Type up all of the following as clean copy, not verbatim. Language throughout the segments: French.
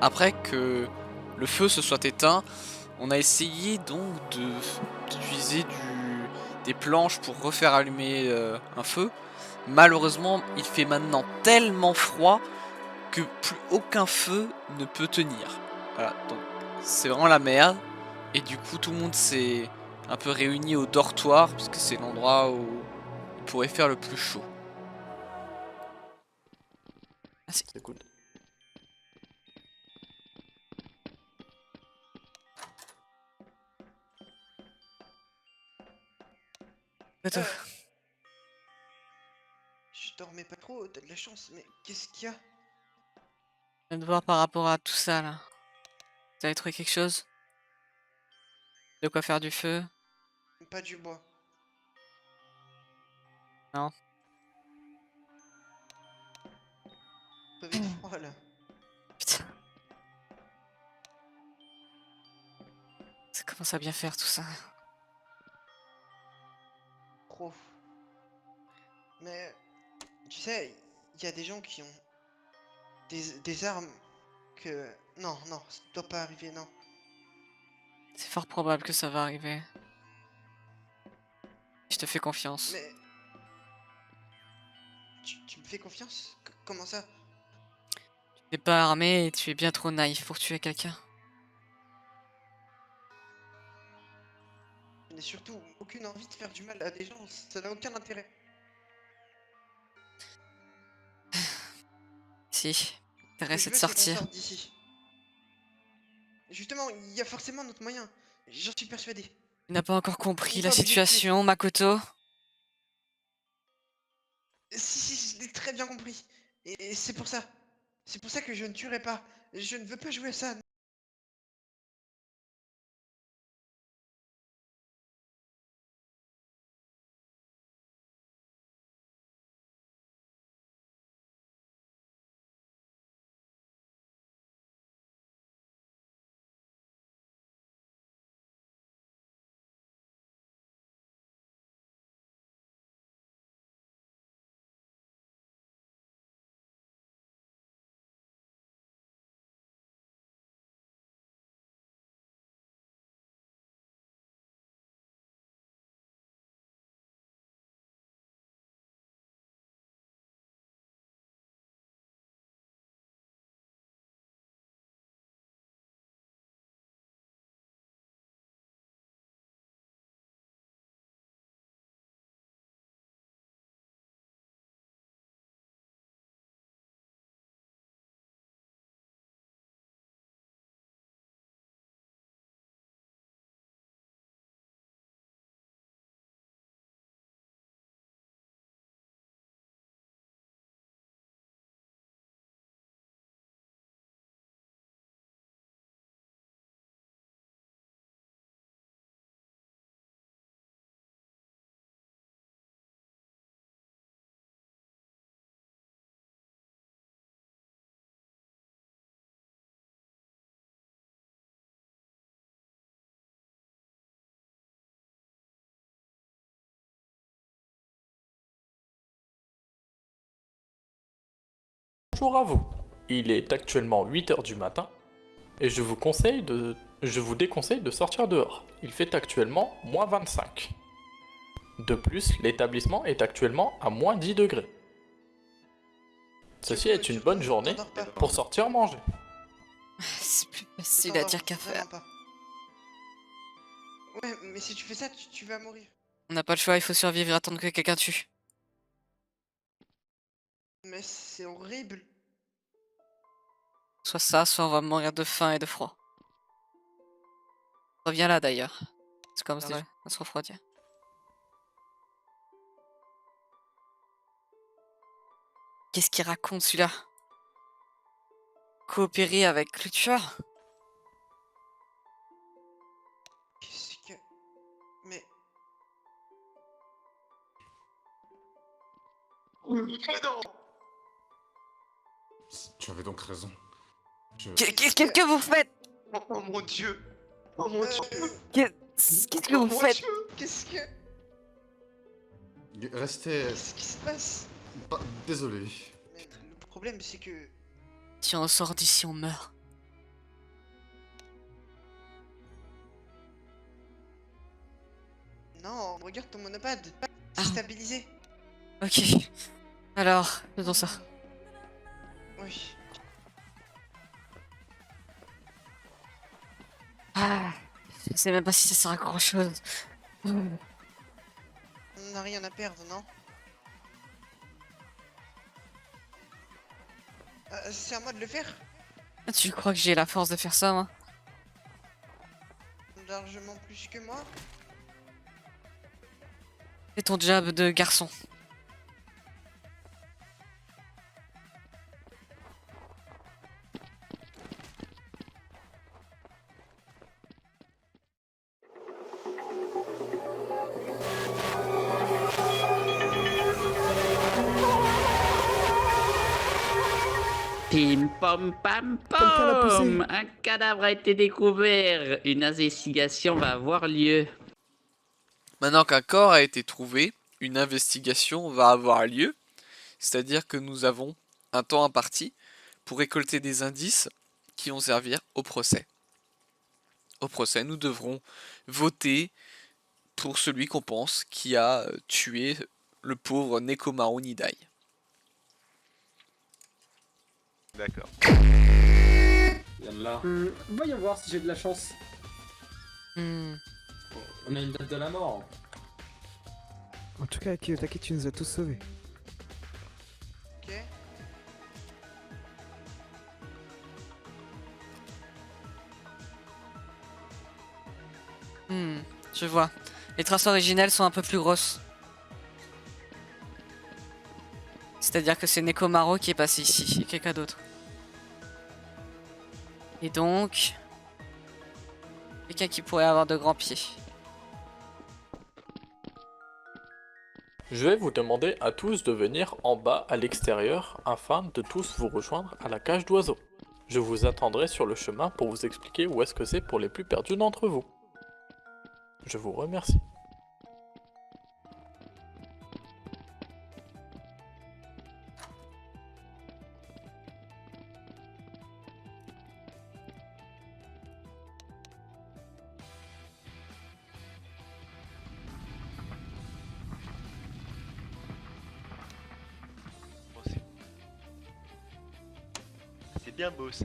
Après que le feu se soit éteint, on a essayé donc d'utiliser des planches pour refaire allumer un feu. Malheureusement, il fait maintenant tellement froid que plus aucun feu ne peut tenir. Voilà, donc c'est vraiment la merde. Et du coup, tout le monde s'est un peu réuni au dortoir, parce que c'est l'endroit où il pourrait faire le plus chaud. Ah, C'est cool. Attends, Euh, je dormais pas trop, t'as de la chance, mais qu'est-ce qu'il y a? je viens de voir par rapport à tout ça là. Vous avez trouvé quelque chose? De quoi faire du feu? Pas du bois. Non? Crevé de froid là. Putain, ça commence à bien faire tout ça. Trop. Mais tu sais, il y a des gens qui ont des armes que. Non, non, ça doit pas arriver, non. C'est fort probable que ça va arriver. Je te fais confiance. Mais tu me fais confiance? Comment ça? Tu n'es pas armé et tu es bien trop naïf pour tuer quelqu'un. Je n'ai surtout aucune envie de faire du mal à des gens, ça n'a aucun intérêt. Si, Ce que l'intérêt je c'est de veux, c'est qu'on sortir. sorte d'ici. Justement, il y a forcément notre moyen. J'en suis persuadé. Tu n'as pas encore On compris n'est la pas obligé de tuer. situation, Makoto. Si, je l'ai très bien compris. Et c'est pour ça. C'est pour ça que je ne tuerai pas. Je ne veux pas jouer à ça. Bonjour à vous. Il est actuellement 8 heures du matin et je vous déconseille de sortir dehors. Il fait actuellement -25. De plus, l'établissement est actuellement à -10 degrés. Ceci est une bonne journée T'endors pas. pour sortir manger. C'est plus Ne facile à t'endors dire qu'à faire. vraiment pas. Ouais, mais si tu fais ça, tu vas mourir. On n'a pas le choix, il faut survivre et attendre que quelqu'un tue. Mais c'est horrible. Soit ça, soit on va mourir de faim et de froid. Reviens là d'ailleurs. C'est comme ça, on se refroidir. Qu'est-ce qu'il raconte celui-là? Coopérer avec le tueur? Qu'est-ce que. Mais. Mais non. Tu avais donc raison. Je... Qu'est-ce que vous faites? Oh mon dieu. Oh mon dieu. Qu'est-ce que Oh vous mon faites? dieu. Qu'est-ce que. Restez... Qu'est-ce qui se passe? Désolé. Mais le problème, c'est que. Si on sort d'ici, on meurt. Non, regarde ton monopode. Ah. C'est stabilisé. Ok. Alors, faisons ça. Oui. Ah, je sais même pas si ça sert à grand chose. On n'a rien à perdre, non? C'est à moi de le faire? Tu crois que j'ai la force de faire ça, moi? Largement plus que moi. C'est ton job de garçon. Pim pom pam Quelqu'un l'a poussé. pom. Un cadavre a été découvert. Une investigation va avoir lieu. Maintenant qu'un corps a été trouvé, une investigation va avoir lieu. C'est-à-dire que nous avons un temps imparti pour récolter des indices qui vont servir au procès. Au procès, nous devrons voter pour celui qu'on pense qui a tué le pauvre Nekomaru Nidai. D'accord. Yallah. Voyons voir si j'ai de la chance. Hmm. On a une date de la mort. En tout cas, Kiyotaki, tu nous as tous sauvés. Ok. Je vois. Les traces originelles sont un peu plus grosses. C'est-à-dire que c'est Nekomaru qui est passé ici, et quelqu'un d'autre. Et donc... quelqu'un qui pourrait avoir de grands pieds. Je vais vous demander à tous de venir en bas à l'extérieur afin de tous vous rejoindre à la cage d'oiseaux. Je vous attendrai sur le chemin pour vous expliquer où est-ce que c'est pour les plus perdus d'entre vous. Je vous remercie. Bon, c'est bien beau ça.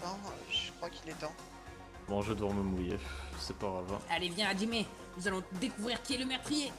Bon, je crois qu'il est temps. Bon, je dois me mouiller, c'est pas grave. Allez, viens, Hajime, nous allons découvrir qui est le meurtrier.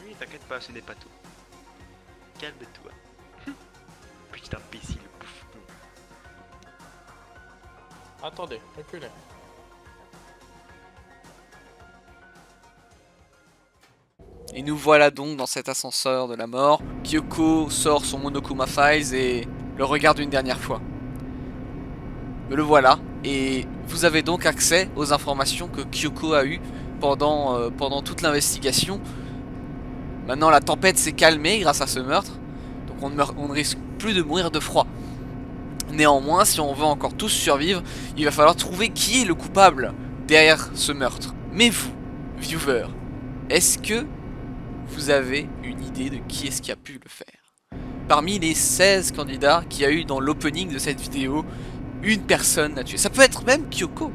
Oui, t'inquiète pas, ce n'est pas tout. Calme-toi. Petit imbécile, bouffon. Attendez, reculez. Et nous voilà donc dans cet ascenseur de la mort. Kyoko sort son Monokuma Files et le regarde une dernière fois. Me le voilà, et vous avez donc accès aux informations que Kyoko a eues pendant toute l'investigation. Maintenant la tempête s'est calmée grâce à ce meurtre, donc on ne risque plus de mourir de froid. Néanmoins, si on veut encore tous survivre, il va falloir trouver qui est le coupable derrière ce meurtre. Mais vous, viewer, est-ce que vous avez une idée de qui est-ce qui a pu le faire? Parmi les 16 candidats qu'il y a eu dans l'opening de cette vidéo, une personne l'a tué. Ça peut être même Kyoko.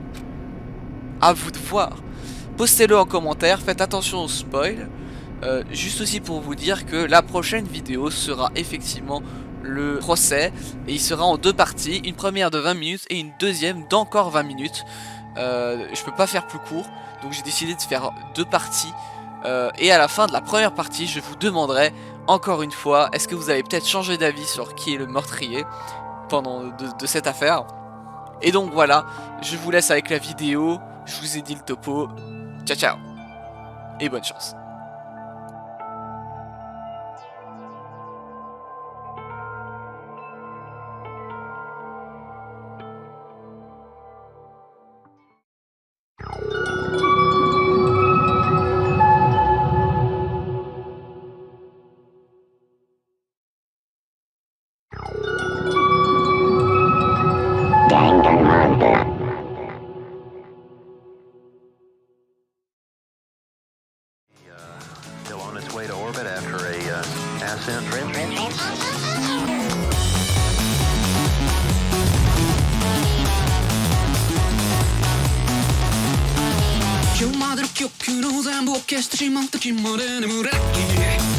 À vous de voir. Postez-le en commentaire, faites attention au spoil. Juste aussi pour vous dire que la prochaine vidéo sera effectivement le procès. Et il sera en deux parties. Une première de 20 minutes et une deuxième d'encore 20 minutes. Je peux pas faire plus court. Donc j'ai décidé de faire deux parties. Et à la fin de la première partie, je vous demanderai encore une fois, est-ce que vous avez peut-être changé d'avis sur qui est le meurtrier pendant de cette affaire. Et donc voilà, je vous laisse avec la vidéo, je vous ai dit le topo, ciao ciao, et bonne chance. 消してしまう時まで眠れない